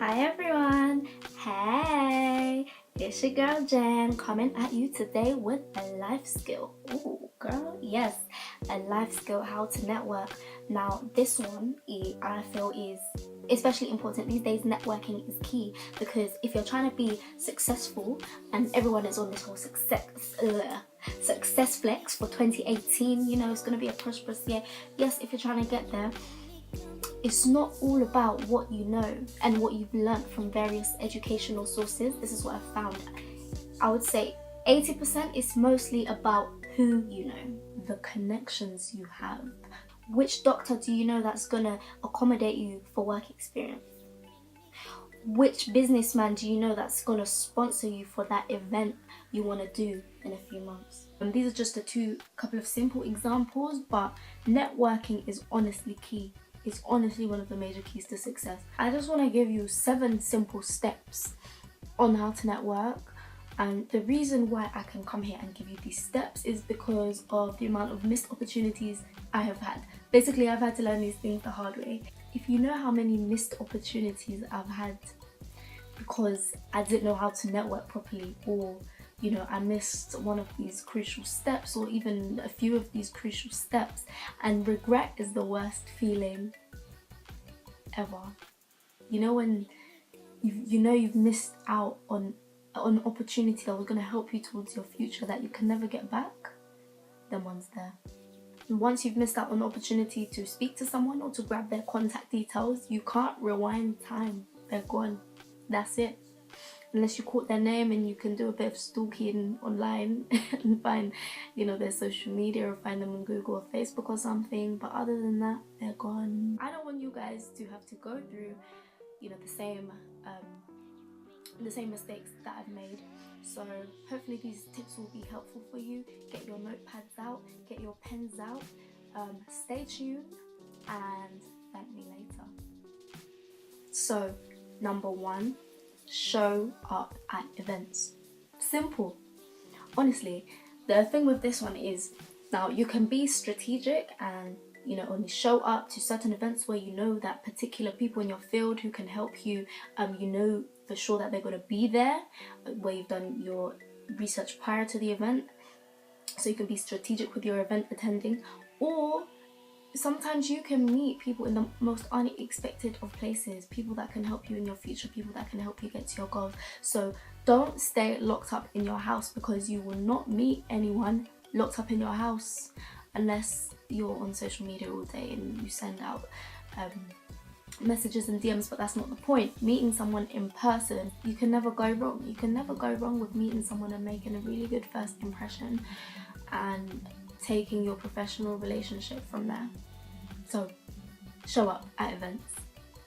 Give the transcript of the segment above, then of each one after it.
Hi everyone, hey, it's your girl Jen coming at you today with a life skill. Ooh girl, yes, a life skill, how to network. Now this one I feel is especially important these days. Networking is key because if you're trying to be successful, and everyone is on this whole success flex for 2018, you know, it's going to be a prosperous year. Yes, if you're trying to get there, it's not all about what you know and what you've learned from various educational sources. This is what I've found. I would say 80% is mostly about who you know, the connections you have. Which doctor do you know that's gonna accommodate you for work experience? Which businessman do you know that's gonna sponsor you for that event you want to do in a few months? And these are just a couple of simple examples, but networking is honestly key. It's honestly one of the major keys to success. I just want to give you 7 simple steps on how to network. And the reason why I can come here and give you these steps is because of the amount of missed opportunities I have had. Basically, I've had to learn these things the hard way. If you know how many missed opportunities I've had because I didn't know how to network properly, or you know, I missed one of these crucial steps, or even a few of these crucial steps, and regret is the worst feeling ever. You know, when you've missed out on an opportunity that was going to help you towards your future that you can never get back, then one's there. And once you've missed out on an opportunity to speak to someone or to grab their contact details, you can't rewind time. They're gone. That's it. Unless you caught their name and you can do a bit of stalking online and find, you know, their social media, or find them on Google or Facebook or something. But other than that, they're gone. I don't want you guys to have to go through, you know, the same mistakes that I've made. So hopefully these tips will be helpful for you. Get your notepads out, get your pens out. Stay tuned and thank me later. So, number 1. Show up at events. Simple. Honestly, the thing with this one is, now you can be strategic and, you know, only show up to certain events where you know that particular people in your field who can help you, you know for sure that they're going to be there, where you've done your research prior to the event, so you can be strategic with your event attending. Or sometimes you can meet people in the most unexpected of places, people that can help you in your future, people that can help you get to your goals. So don't stay locked up in your house, because you will not meet anyone locked up in your house unless you're on social media all day and you send out messages and DMs, but that's not the point. Meeting someone in person, you can never go wrong. You can never go wrong with meeting someone and making a really good first impression and taking your professional relationship from there. So show up at events.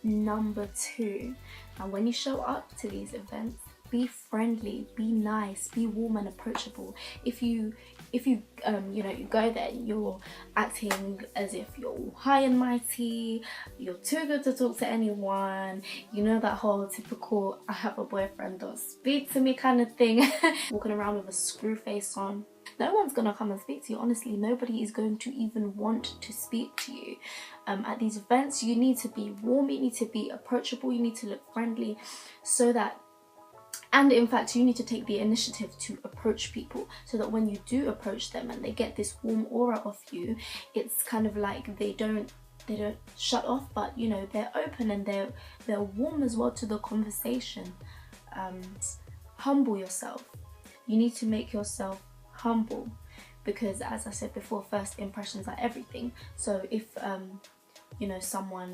Number 2, and when you show up to these events, be friendly, be nice, be warm and approachable. If you you know, you go there, you're acting as if you're high and mighty, you're too good to talk to anyone, you know, that whole typical I have a boyfriend, don't speak to me kind of thing, walking around with a screw face on, no one's gonna come and speak to you. Honestly, nobody is going to even want to speak to you. At these events, you need to be warm, you need to be approachable, you need to look friendly, so that, and in fact, you need to take the initiative to approach people, so that when you do approach them and they get this warm aura of you, it's kind of like they don't shut off, but you know, they're open and they're warm as well to the conversation. Humble yourself. You need to make yourself humble, because as I said before, first impressions are everything. So if you know, someone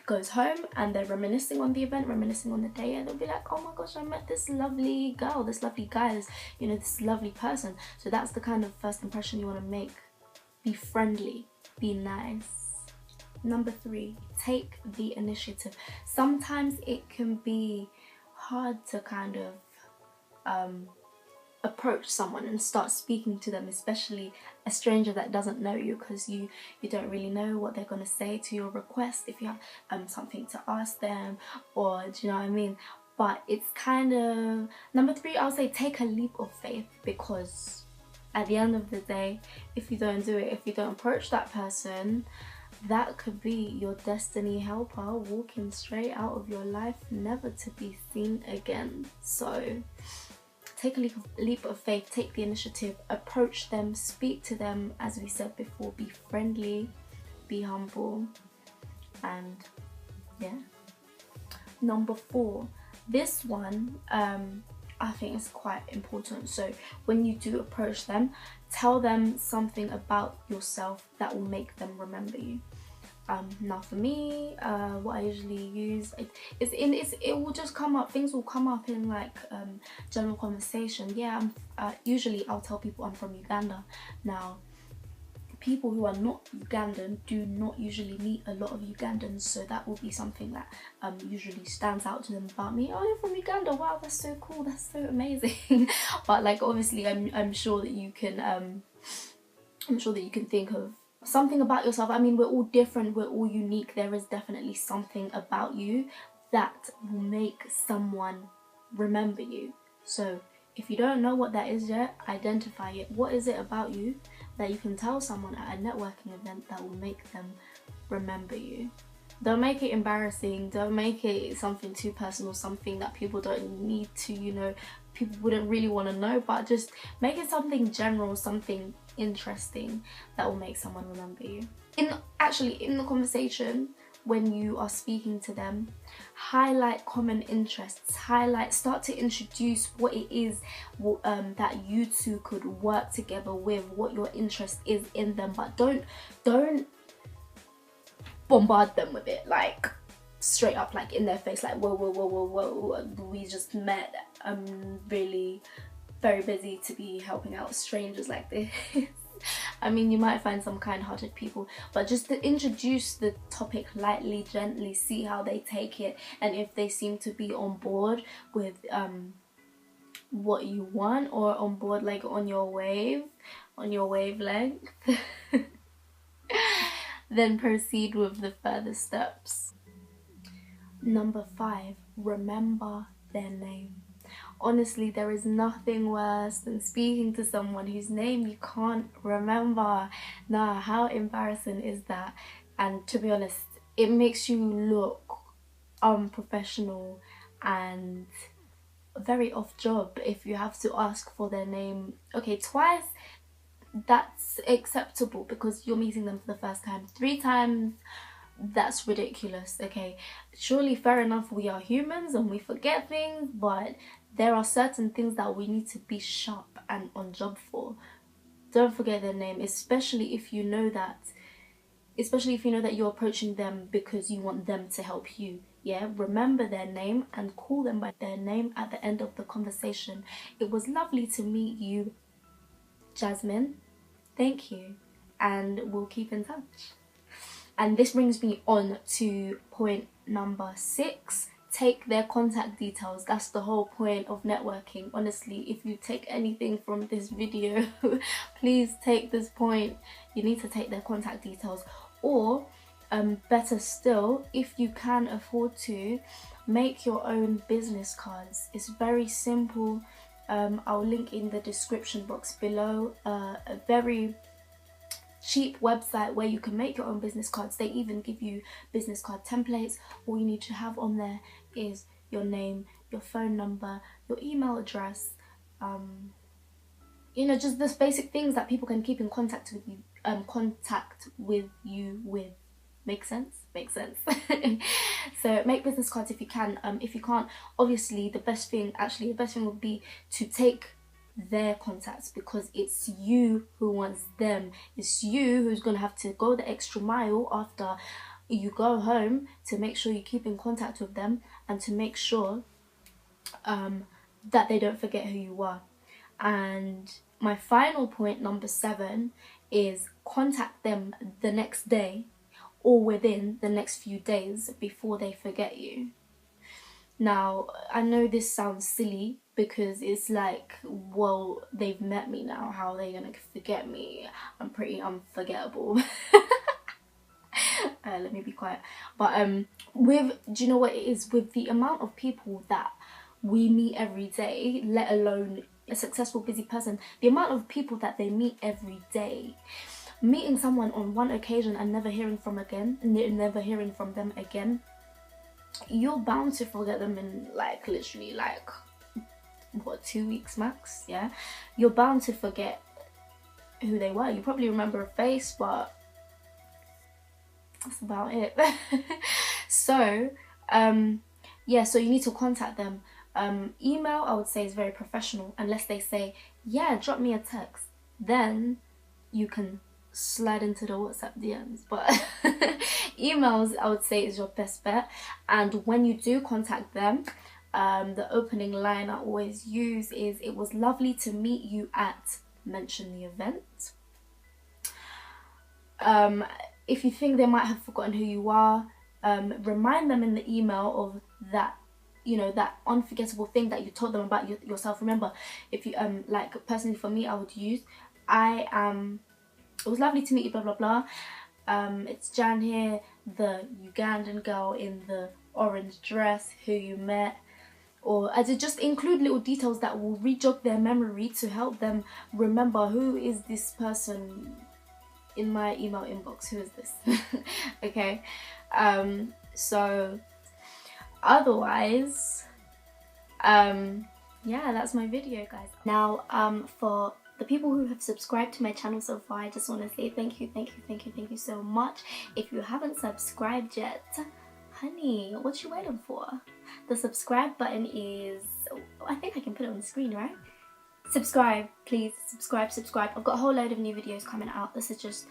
goes home and they're reminiscing on the event, reminiscing on the day, and they'll be like, oh my gosh, I met this lovely girl, this lovely guy, this, you know, this lovely person. So that's the kind of first impression you want to make. Be friendly, be nice. Number 3, take the initiative. Sometimes it can be hard to kind of approach someone and start speaking to them, especially a stranger that doesn't know you, because you don't really know what they're going to say to your request, if you have something to ask them, or do you know what I mean? But it's kind of, number 3, I'll say take a leap of faith, because at the end of the day, if you don't do it, if you don't approach that person, that could be your destiny helper walking straight out of your life, never to be seen again. So take a leap of faith, take the initiative, approach them, speak to them. As we said before, be friendly, be humble, and yeah. Number 4, this one I think is quite important. So when you do approach them, tell them something about yourself that will make them remember you. Now for me, what I usually use it will just come up, things will come up in like general conversation. Yeah, usually I'll tell people I'm from Uganda. Now people who are not Ugandan do not usually meet a lot of Ugandans, so that will be something that usually stands out to them about me. Oh, you're from Uganda, wow, that's so cool, that's so amazing. But like obviously I'm sure that you can think of something about yourself. I mean, we're all different, we're all unique. There is definitely something about you that will make someone remember you. So if you don't know what that is yet, identify it. What is it about you that you can tell someone at a networking event that will make them remember you? Don't make it embarrassing, don't make it something too personal, something that people don't need to, you know, people wouldn't really want to know, but just make it something general, something interesting that will make someone remember you. In the conversation, when you are speaking to them, highlight common interests, start to introduce what it is that you two could work together with, what your interest is in them, but don't bombard them with it like straight up, like in their face, like whoa, we just met, I'm really very busy to be helping out strangers like this. I mean, you might find some kind-hearted people, but just to introduce the topic lightly, gently, see how they take it, and if they seem to be on board with what you want, or on board like on your wavelength, then proceed with the further steps. Number 5, remember their name. Honestly, there is nothing worse than speaking to someone whose name you can't remember. Nah, how embarrassing is that? And to be honest, it makes you look unprofessional and very off job if you have to ask for their name. Okay, twice, that's acceptable because you're meeting them for the first time. 3 times, that's ridiculous. Okay, surely fair enough, we are humans and we forget things, but there are certain things that we need to be sharp and on job for. Don't forget their name, especially if you know that you're approaching them because you want them to help you. Yeah, remember their name and call them by their name at the end of the conversation. It was lovely to meet you, Jasmine. Thank you, and we'll keep in touch. And this brings me on to point number 6. Take their contact details. That's the whole point of networking. Honestly, if you take anything from this video, please take this point. You need to take their contact details, or better still, if you can afford to, make your own business cards. It's very simple. I'll link in the description box below a very cheap website where you can make your own business cards. They even give you business card templates. All you need to have on there is your name, your phone number, your email address, you know, just those basic things that people can keep in contact with you with. Make sense? Makes sense. So make business cards if you can. If you can't, obviously the best thing would be to take their contacts, because it's you who wants them. It's you who's gonna have to go the extra mile after you go home to make sure you keep in contact with them and to make sure that they don't forget who you are. And my final point, number 7, is contact them the next day or within the next few days before they forget you. Now, I know this sounds silly because it's like, well, they've met me now, how are they gonna forget me? I'm pretty unforgettable. Let me be quiet. But do you know what it is? With the amount of people that we meet every day, let alone a successful busy person, the amount of people that they meet every day, meeting someone on one occasion and never hearing from them again, you're bound to forget them in like literally like what, 2 weeks max. Yeah, you're bound to forget who they were. You probably remember a face, but that's about it. So yeah, so you need to contact them. Email, I would say, is very professional, unless they say, yeah, drop me a text, then you can slide into the WhatsApp DMs. But emails, I would say, is your best bet. And when you do contact them, the opening line I always use is, it was lovely to meet you at, mention the event. If you think they might have forgotten who you are, remind them in the email of that, you know, that unforgettable thing that you told them about yourself. Remember, if you like personally for me, I would use, it was lovely to meet you, blah blah blah. It's Jan here, the Ugandan girl in the orange dress who you met. Or I did just include little details that will re-jog their memory to help them remember, who is this person in my email inbox, who is this? Okay, so otherwise, yeah, that's my video, guys. Now, for the people who have subscribed to my channel so far, I just want to say thank you so much. If you haven't subscribed yet, honey, what you waiting for? The subscribe button is, I think I can put it on the screen, right? Subscribe, please, subscribe. I've got a whole load of new videos coming out. This is just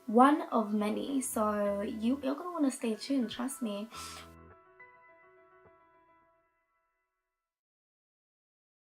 one of many, so you're gonna want to stay tuned, trust me.